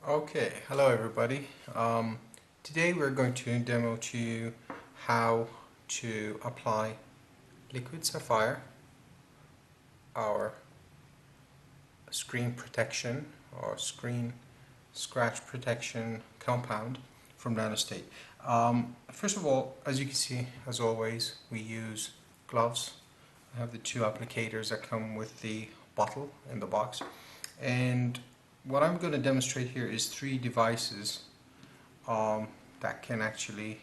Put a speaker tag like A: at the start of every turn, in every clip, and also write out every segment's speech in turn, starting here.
A: Okay, hello everybody. Today we're going to demo to you how to apply Liquid Sapphire, our screen protection or screen scratch protection compound from Nanostate. First of all, as you can see, as always, we use gloves. I have the two applicators that come with the bottle in the box, and what I'm going to demonstrate here is three devices that can actually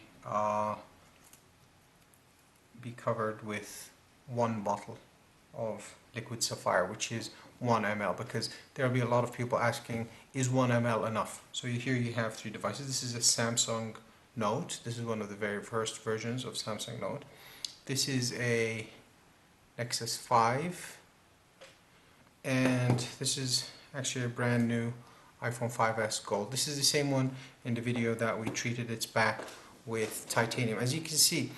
A: be covered with one bottle of liquid sapphire, which is 1 ml, because there will be a lot of people asking, is 1 ml enough? So here you have three devices. This is a Samsung Note. This is one of the very first versions of Samsung Note. This is a Nexus 5, and this is actually a brand new iPhone 5s Gold. This is the same one in the video that we treated its back with titanium. As you can see,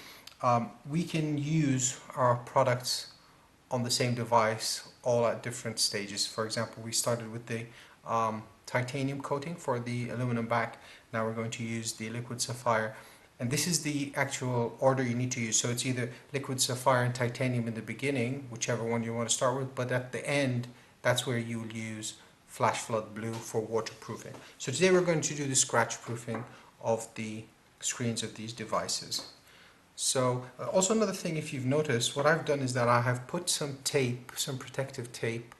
A: we can use our products on the same device all at different stages. For example, we started with the titanium coating for the aluminum back. Now we're going to use the liquid sapphire, and this is the actual order you need to use. So it's either liquid sapphire and titanium in the beginning, whichever one you want to start with, but at the end, that's where you'll use flash flood blue for waterproofing. So today we're going to do the scratch proofing of the screens of these devices. So also another thing, if you've noticed, what I've done is that I have put some tape, some protective tape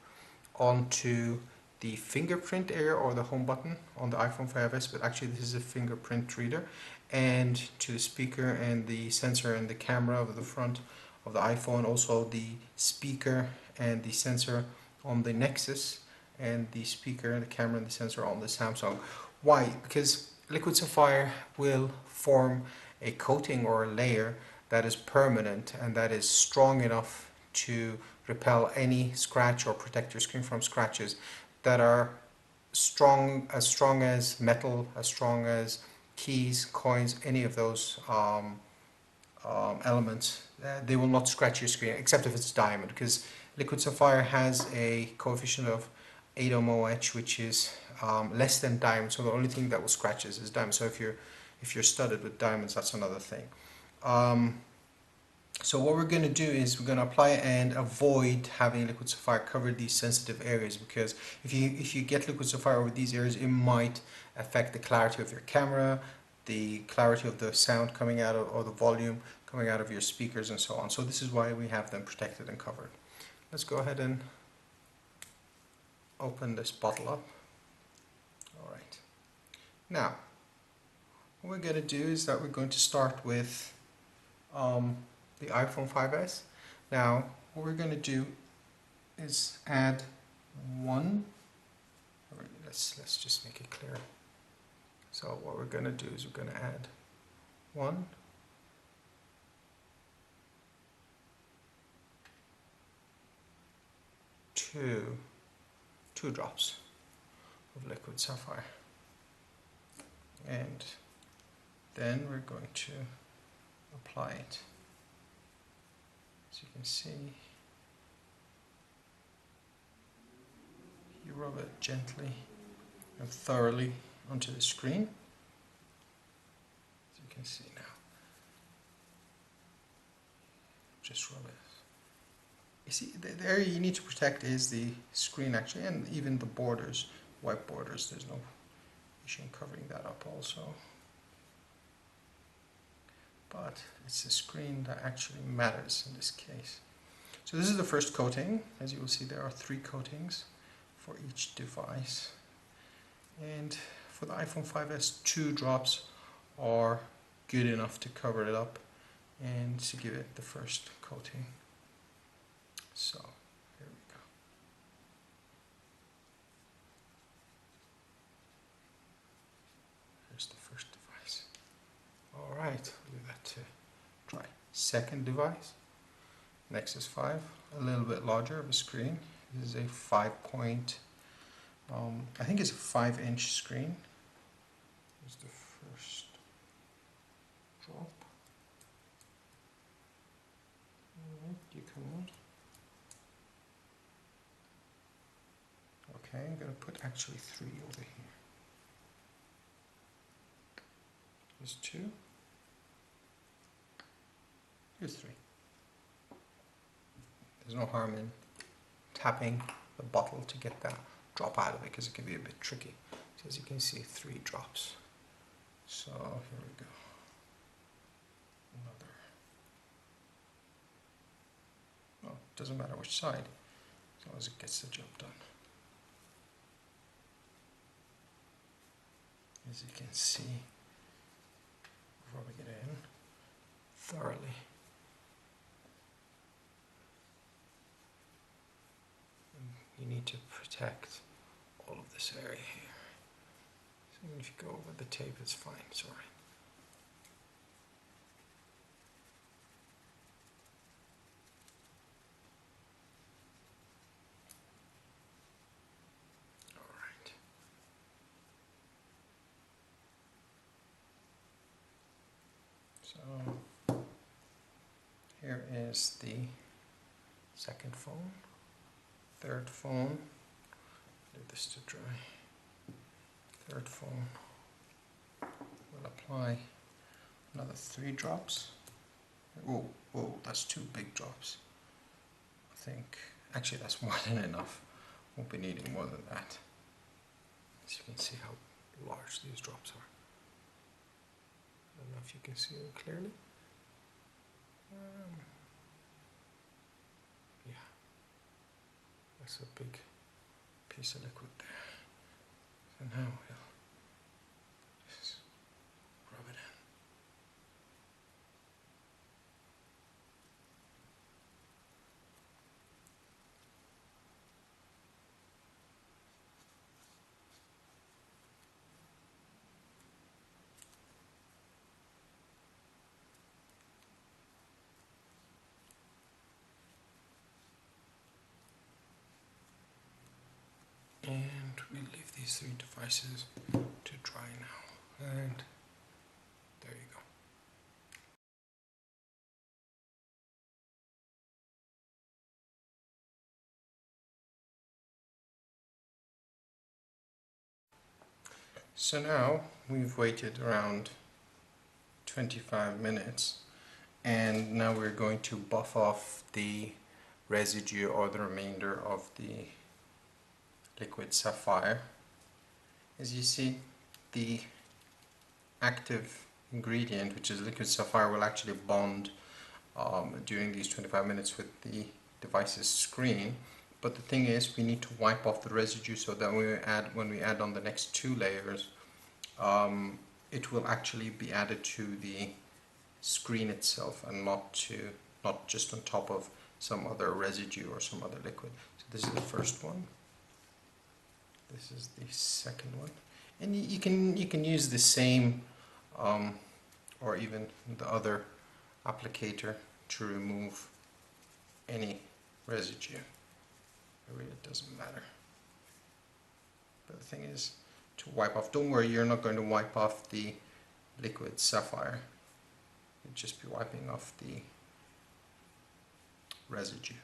A: onto the fingerprint area or the home button on the iPhone 5s, but actually this is a fingerprint reader, and to the speaker and the sensor and the camera of the front of the iPhone, also the speaker and the sensor on the Nexus, and the speaker, the camera and the sensor on the Samsung. Why? Because liquid sapphire will form a coating or a layer that is permanent and that is strong enough to repel any scratch or protect your screen from scratches that are strong as metal, as strong as keys, coins, any of those elements. They will not scratch your screen, except if it's diamond, because liquid sapphire has a coefficient of 8 MOH, which is less than diamond. So the only thing that will scratch is diamond. So if you're studded with diamonds, that's another thing. So what we're going to do is we're going to apply it and avoid having liquid sapphire cover these sensitive areas, because if you get liquid sapphire over these areas, it might affect the clarity of your camera, the clarity of the sound coming out of, or the volume coming out of your speakers and so on. So this is why we have them protected and covered. Let's go ahead and open this bottle up. Alright. Now, what we're going to do is that we're going to start with the iPhone 5s. Now, what we're going to do is add one. Let's just make it clear. So what we're going to do is we're going to add one, two drops of liquid sapphire, and then we're going to apply it. As you can see, you rub it gently and thoroughly onto the screen, as you can see now. Just rub it. You see, the area you need to protect is the screen actually, and even the borders, white borders. There's no issue in covering that up also. But it's the screen that actually matters in this case. So this is the first coating. As you will see, there are 3 coatings for each device. And for the iPhone 5s, 2 drops are good enough to cover it up and to give it the first coating. So here we go. Here's the first device. Alright, we'll leave that to dry. Second device, Nexus 5, a little bit larger of a screen. This is a 5-point, I think it's a 5-inch screen. Here's the first drop. Alright, you come out. Okay, I'm going to put actually 3 over here. Here's 2. Here's 3. There's no harm in tapping the bottle to get that drop out of it because it can be a bit tricky. So as you can see, 3 drops. So here we go. Another. Well, it doesn't matter which side, as long as it gets the job done. As you can see, rubbing it in thoroughly. And you need to protect all of this area here. So even if you go over the tape, it's fine, sorry. Alright. So here is the second phone, third phone. Leave this to dry. Third phone. We'll apply another 3 drops. Whoa, that's 2 big drops. I think, actually that's more than enough. Won't be needing more than that. As you can see how large these drops are. I don't know if you can see them clearly. Yeah, that's a big piece of liquid there. So now we'll just rub it in. And we'll leave these 3 devices to dry now. And there you go. So now we've waited around 25 minutes and now we're going to buff off the residue or the remainder of the liquid sapphire. As you see, the active ingredient, which is liquid sapphire, will actually bond during these 25 minutes with the device's screen. But the thing is, we need to wipe off the residue so that when we add on the next 2 layers, it will actually be added to the screen itself and not just on top of some other residue or some other liquid. So this is the first one. This is the second one, and you can use the same or even the other applicator to remove any residue. It really doesn't matter. But the thing is to wipe off. Don't worry, you're not going to wipe off the liquid sapphire. You'll just be wiping off the residue.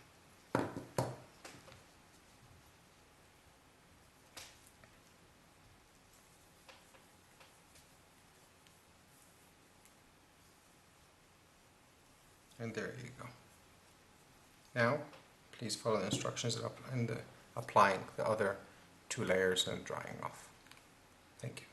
A: And there you go. Now, please follow the instructions in applying the other 2 layers and drying off. Thank you.